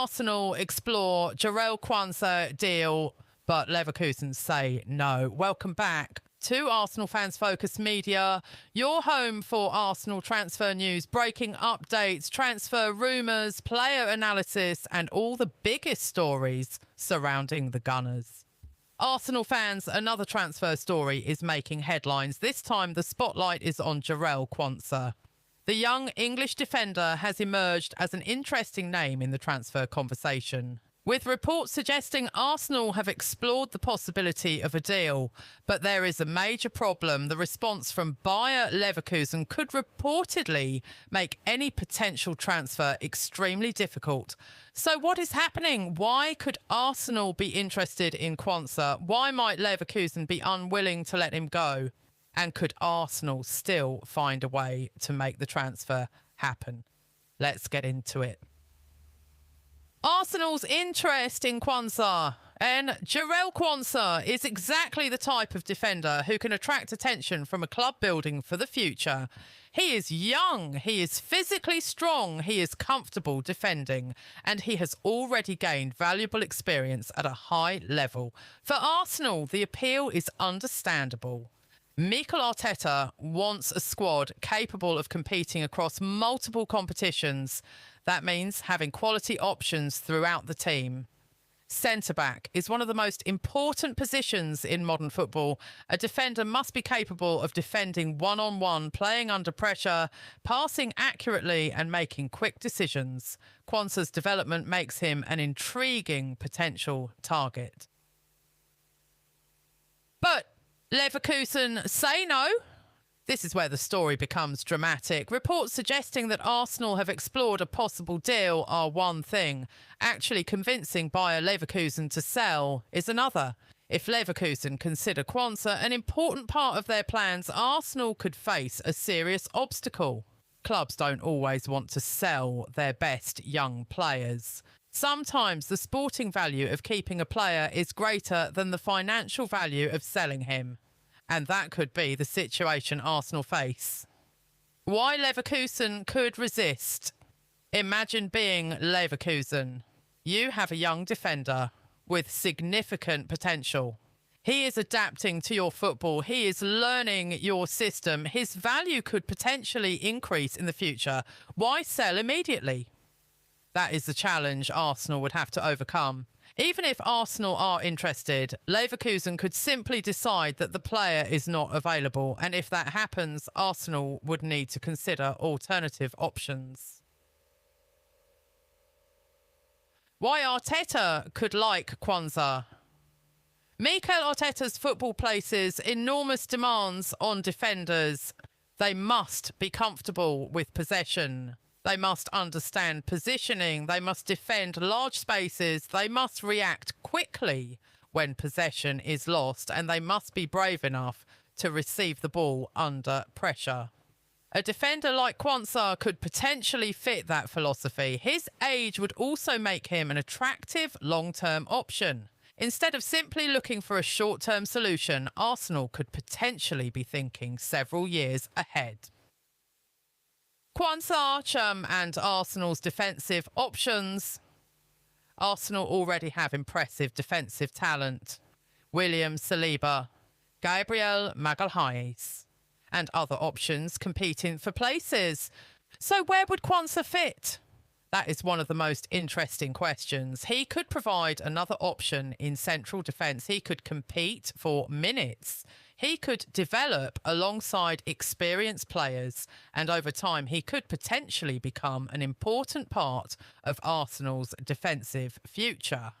Arsenal explore Jarell Quansah deal, but Leverkusen say no. Welcome back to Arsenal Fans Focus Media, your home for Arsenal transfer news, breaking updates, transfer rumours, player analysis and all the biggest stories surrounding the Gunners. Arsenal fans, another transfer story is making headlines. This time the spotlight is on Jarell Quansah. The young English defender has emerged as an interesting name in the transfer conversation, with reports suggesting Arsenal have explored the possibility of a deal. But there is a major problem. The response from Bayer Leverkusen could reportedly make any potential transfer extremely difficult. So what is happening? Why could Arsenal be interested in Quansah? Why might Leverkusen be unwilling to let him go? And could Arsenal still find a way to make the transfer happen? Let's get into it. Arsenal's interest in Quansah. And Jarell Quansah is exactly the type of defender who can attract attention from a club building for the future. He is young, he is physically strong, he is comfortable defending, and he has already gained valuable experience at a high level. For Arsenal, the appeal is understandable. Mikel Arteta wants a squad capable of competing across multiple competitions. That means having quality options throughout the team. Centre-back is one of the most important positions in modern football. A defender must be capable of defending one-on-one, playing under pressure, passing accurately and making quick decisions. Quansah's development makes him an intriguing potential target. But Leverkusen say no. This is where the story becomes dramatic. Reports suggesting that Arsenal have explored a possible deal are one thing. Actually convincing Bayer Leverkusen to sell is another. If Leverkusen consider Quansah an important part of their plans, Arsenal could face a serious obstacle. Clubs don't always want to sell their best young players. Sometimes the sporting value of keeping a player is greater than the financial value of selling him. And that could be the situation Arsenal face. Why Leverkusen could resist. Imagine being Leverkusen. You have a young defender with significant potential. He is adapting to your football. He is learning your system. His value could potentially increase in the future. Why sell immediately? That is the challenge Arsenal would have to overcome. Even if Arsenal are interested, Leverkusen could simply decide that the player is not available. And if that happens, Arsenal would need to consider alternative options. Why Arteta could like Quansah. Mikel Arteta's football places enormous demands on defenders. They must be comfortable with possession. They must understand positioning. They must defend large spaces. They must react quickly when possession is lost. And they must be brave enough to receive the ball under pressure. A defender like Quansah could potentially fit that philosophy. His age would also make him an attractive long-term option. Instead of simply looking for a short-term solution, Arsenal could potentially be thinking several years ahead. Quansah and Arsenal's defensive options. Arsenal already have impressive defensive talent. William Saliba, Gabriel Magalhaes, and other options competing for places. So where would Quansah fit? That is one of the most interesting questions. He could provide another option in central defence. He could compete for minutes. He could develop alongside experienced players, and over time he could potentially become an important part of Arsenal's defensive future.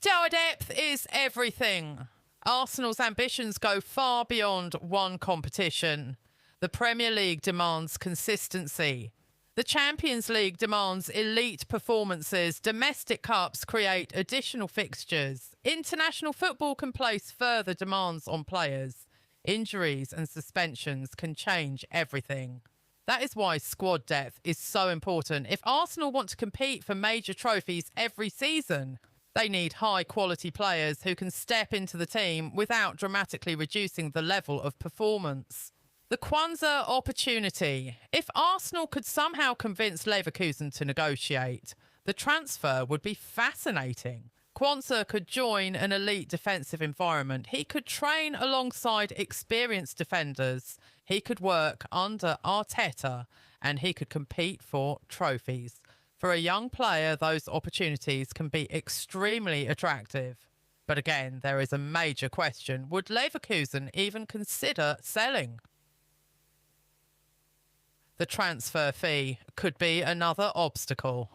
Tower depth is everything. Arsenal's ambitions go far beyond one competition. The Premier League demands consistency. The Champions League demands elite performances. Domestic cups create additional fixtures. International football can place further demands on players. Injuries and suspensions can change everything. That is why squad depth is so important. If Arsenal want to compete for major trophies every season, they need high-quality players who can step into the team without dramatically reducing the level of performance. The Quansah opportunity. If Arsenal could somehow convince Leverkusen to negotiate, The transfer would be fascinating. Quansah could join an elite defensive environment. He could train alongside experienced defenders. He could work under Arteta and he could compete for trophies. For a young player, those opportunities can be extremely attractive. But again, there is a major question. Would Leverkusen even consider selling? The transfer fee could be another obstacle.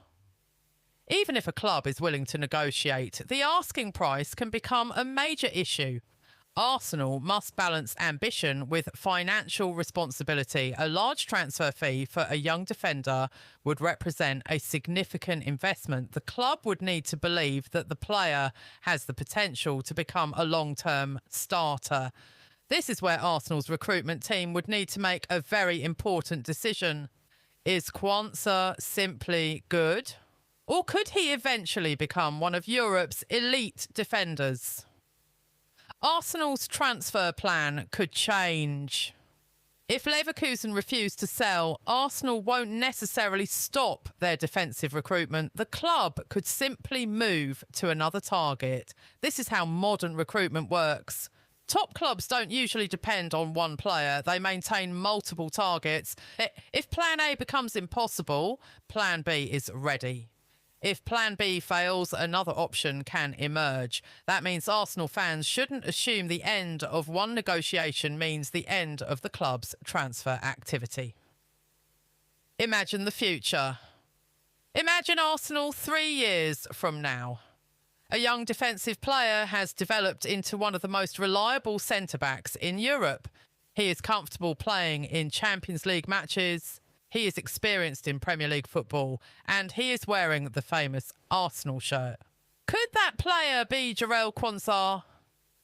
Even if a club is willing to negotiate, the asking price can become a major issue. Arsenal must balance ambition with financial responsibility. A large transfer fee for a young defender would represent a significant investment. The club would need to believe that the player has the potential to become a long-term starter. This is where Arsenal's recruitment team would need to make a very important decision. Is Quansah simply good? Or could he eventually become one of Europe's elite defenders? Arsenal's transfer plan could change. If Leverkusen refuse to sell, Arsenal won't necessarily stop their defensive recruitment. The club could simply move to another target. This is how modern recruitment works. Top clubs don't usually depend on one player. They maintain multiple targets. If plan A becomes impossible, plan B is ready. If plan B fails, another option can emerge. That means Arsenal fans shouldn't assume the end of one negotiation means the end of the club's transfer activity. Imagine the future. Imagine Arsenal 3 years from now. A young defensive player has developed into one of the most reliable centre-backs in Europe. He is comfortable playing in Champions League matches. He is experienced in Premier League football and he is wearing the famous Arsenal shirt. Could that player be Jarell Quansah?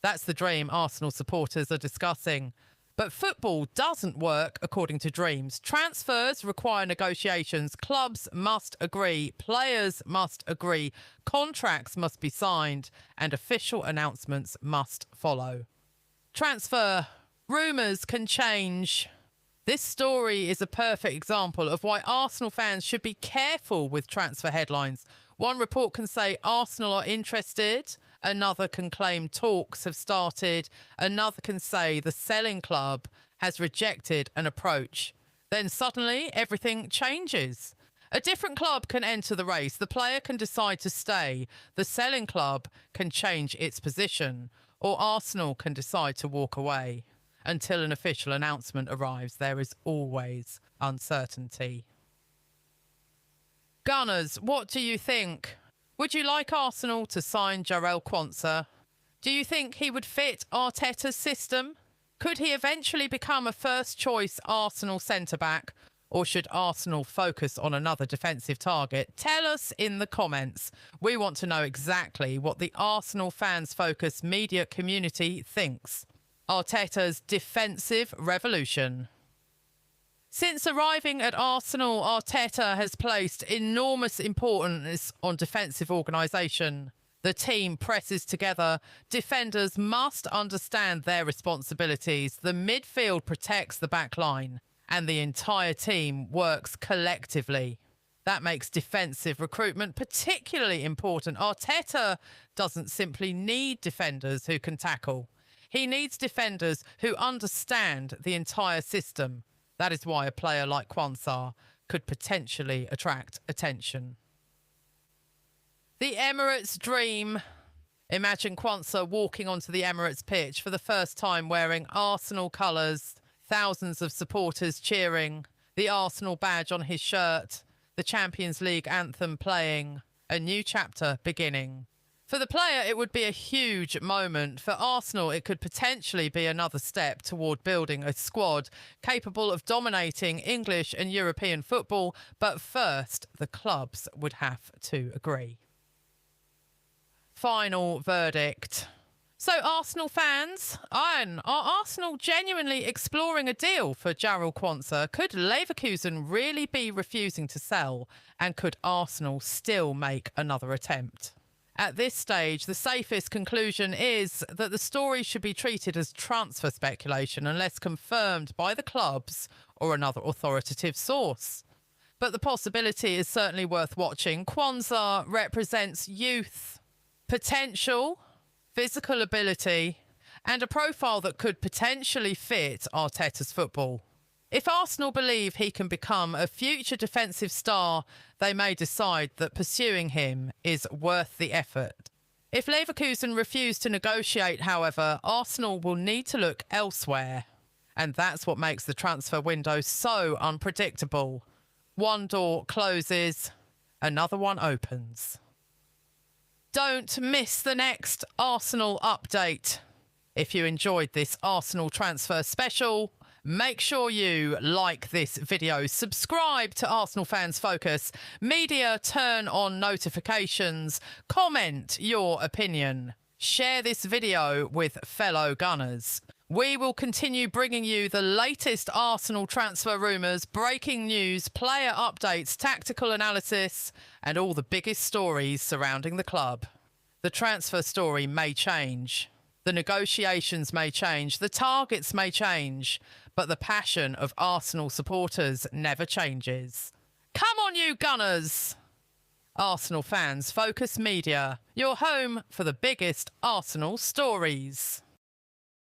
That's the dream Arsenal supporters are discussing. But football doesn't work according to dreams. Transfers require negotiations. Clubs must agree. Players must agree. Contracts must be signed and official announcements must follow. Transfer rumours can change. This story is a perfect example of why Arsenal fans should be careful with transfer headlines. One report can say Arsenal are interested, another can claim talks have started, another can say the selling club has rejected an approach. Then suddenly everything changes. A different club can enter the race, the player can decide to stay, the selling club can change its position, or Arsenal can decide to walk away. Until an official announcement arrives, there is always uncertainty. Gunners, what do you think? Would you like Arsenal to sign Jarell Quansah? Do you think he would fit Arteta's system? Could he eventually become a first-choice Arsenal centre-back? Or should Arsenal focus on another defensive target? Tell us in the comments. We want to know exactly what the Arsenal fans-focused media community thinks. Arteta's defensive revolution. Since arriving at Arsenal, Arteta has placed enormous importance on defensive organisation. The team presses together. Defenders must understand their responsibilities. The midfield protects the back line and the entire team works collectively. That makes defensive recruitment particularly important. Arteta doesn't simply need defenders who can tackle. He needs defenders who understand the entire system. That is why a player like Quansah could potentially attract attention. The Emirates dream. Imagine Quansah walking onto the Emirates pitch for the first time wearing Arsenal colours, thousands of supporters cheering, the Arsenal badge on his shirt, the Champions League anthem playing, a new chapter beginning. For the player, it would be a huge moment. For Arsenal, it could potentially be another step toward building a squad capable of dominating English and European football. But first, the clubs would have to agree. Final verdict. So, Arsenal fans, are Arsenal genuinely exploring a deal for Jarell Quansah? Could Leverkusen really be refusing to sell? And could Arsenal still make another attempt? At this stage, the safest conclusion is that the story should be treated as transfer speculation unless confirmed by the clubs or another authoritative source. but the possibility is certainly worth watching. Quansah represents youth, potential, physical ability, and a profile that could potentially fit Arteta's football. If Arsenal believe he can become a future defensive star, they may decide that pursuing him is worth the effort. If Leverkusen refuse to negotiate, however, Arsenal will need to look elsewhere. And that's what makes the transfer window so unpredictable. One door closes, another one opens. Don't miss the next Arsenal update. If you enjoyed this Arsenal transfer special, make sure you like this video, subscribe to Arsenal Fans Focus, media, turn on notifications, comment your opinion, share this video with fellow Gunners. We will continue bringing you the latest Arsenal transfer rumours, breaking news, player updates, tactical analysis, and all the biggest stories surrounding the club. The transfer story may change. The negotiations may change. The targets may change. But the passion of Arsenal supporters never changes. Come on, you Gunners! Arsenal Fans Focus Media, your home for the biggest Arsenal stories.